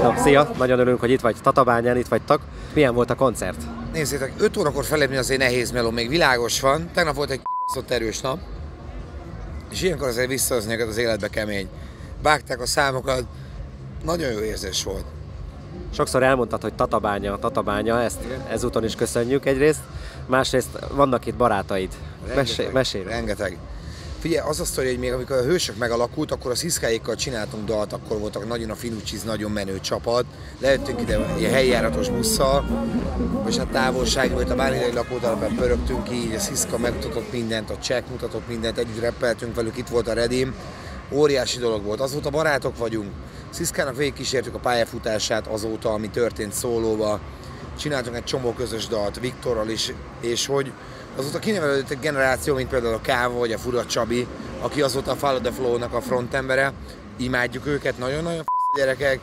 Na, szia! Nagyon örülünk, hogy itt vagy Tatabányán, itt vagytok. Milyen volt a koncert? Nézzétek, 5 órakor felépni azért nehéz meló, még világos van. Tegnap volt egy kibaszott erős nap, és ilyenkor azért visszahozni őket az életbe kemény. Vágták a számokat, nagyon jó érzés volt. Sokszor elmondtad, hogy Tatabánya, ezt ezúton is köszönjük egyrészt. Másrészt vannak itt barátaid. Mesélj! Rengeteg. Figyelj, az a sztori, hogy még amikor a Hősök megalakult, akkor a Sziszkáékkal csináltunk dalt, akkor voltak nagyon a Finucciz, nagyon menő csapat. Lejöttünk ide ilyen helyjáratos busszal, és a távolságban, hogy a Bánhidai lakótelepen pörögtünk így, a Sziszka megmutatott mindent, a Csek mutatott mindent, együtt rappeltünk velük, itt volt a Redim. Óriási dolog volt, azóta barátok vagyunk. Sziszkának végigkísértük a pályafutását azóta, ami történt szólóba. Csináltunk egy csomó közös dalt Viktorral is, és hogy azóta kinevelődött egy generáció, mint például a Káva vagy a Fura Csabi, aki azóta a Follow the Flow-nak a frontembere. Imádjuk őket, nagyon-nagyon fasz gyerekek.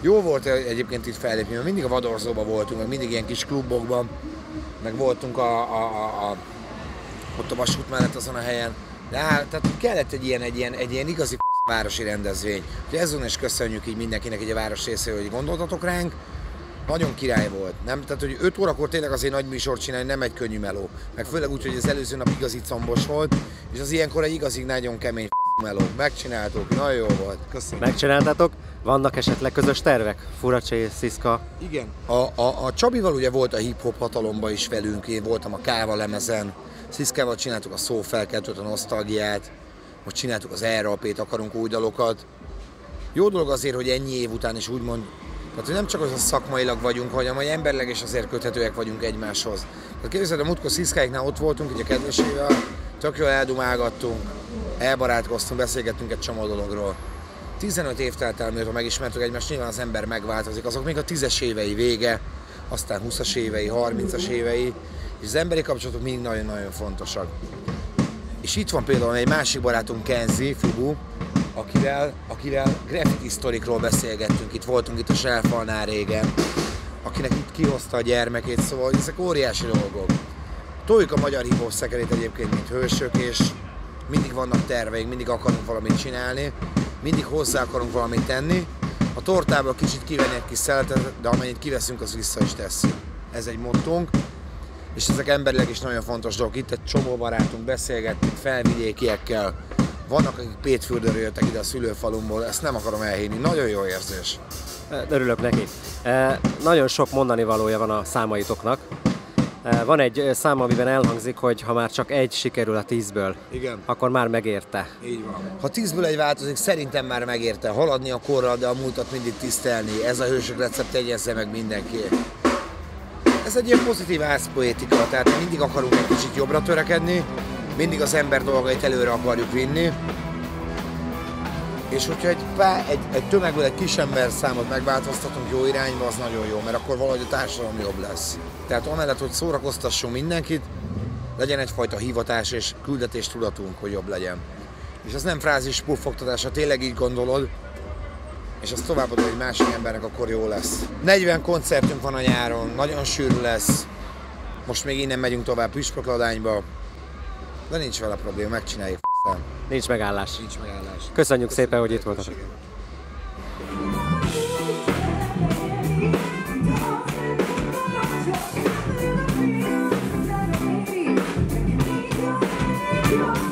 Jó volt egyébként itt fellépni, mert mindig a Vadorzóban voltunk, meg mindig ilyen kis klubokban, meg voltunk ott a vasút mellett azon a helyen. De tehát kellett egy ilyen igazi városi rendezvény. Úgyhogy ezúton is köszönjük így mindenkinek így a város részéről, hogy gondoltatok ránk. Nagyon király volt, nem? Tehát, hogy 5 órakor tényleg azért nagy műsort csinálni nem egy könnyű meló. Meg főleg úgy, hogy az előző nap igazi combos volt, és az ilyenkor egy igazi nagyon kemény meló. Megcsináltuk, nagyon jó volt. Köszönjük. Megcsináltátok? Vannak esetleg közös tervek? Furacsi, Sziszka? Igen. A Csabival ugye volt a hip-hop hatalomban is velünk, én voltam a Káva lemezen. Sziszkával csináltuk a szófelkeltőt, a nosztalgiát, most csináltuk az ERAP-t, akarunk új dalokat. Jó dolog azért, hogy ennyi év után is úgymond, tehát hogy nem csak az a szakmailag vagyunk, hanem hogy emberleg is azért köthetőek vagyunk egymáshoz. Tehát képzeld, a múltkor Sziszkáiknál ott voltunk, így a kedvesével, tök jól eldumálgattunk, elbarátkoztunk, beszélgettünk egy csomó dologról. 15 év telt el, mióta megismertük egymást, nyilván az ember megváltozik, azok még a 10-es évei vége, aztán 20-as évei, 30-as évei, és az emberi kapcsolatok mindig nagyon-nagyon fontosak. És itt van például egy másik barátunk, Kenzi, Fubu, akivel graffiti sztorikról beszélgettünk, itt voltunk itt a Selfalnál régen, akinek itt kihozta a gyermekét, szóval ezek óriási dolgok. Toljuk a magyar hip-hop szekerét egyébként, mint Hősök, és mindig vannak terveink, mindig akarunk valamit csinálni, mindig hozzá akarunk valamit tenni. A tortából kicsit kivenni egy kis szeletet, de amennyit kiveszünk, az vissza is tesszük. Ez egy mottónk. És ezek emberileg is nagyon fontos dolgok. Itt egy csomó barátunk, beszélgettünk felvidékiekkel. Vannak, akik Pétfürdőről jöttek ide a szülőfalumból, ezt nem akarom elhinni. Nagyon jó érzés. Örülök neki. Nagyon sok mondani valója van a számaitoknak. Van egy szám, amiben elhangzik, hogy ha már csak egy sikerül a 10-ből, igen, akkor már megérte. Így van. Ha 10-ből egy változik, szerintem már megérte. Haladni a korral, de a múltat mindig tisztelni. Ez a Hősök recept, jegyezze meg mindenki. Ez egy ilyen pozitív ászpoétika, tehát mindig akarunk egy kicsit jobbra törekedni, mindig az ember dolgait előre akarjuk vinni. És hogyha egy tömegből egy kis ember számot megváltoztatunk jó irányba, az nagyon jó, mert akkor valahogy a társadalom jobb lesz. Tehát amellett, hogy szórakoztassunk mindenkit, legyen egyfajta hivatás és küldetés tudatunk, hogy jobb legyen. És az nem frázis puffogtatás, ha tényleg így gondolod, és azt továbbadod egy másik embernek, akkor jó lesz. 40 koncertünk van a nyáron, nagyon sűrű lesz. Most még innen megyünk tovább Püspökladányba, de nincs vele probléma, megcsináljuk. Nincs megállás. Nincs megállás. Köszönjük szépen, hogy itt voltatok. Yeah.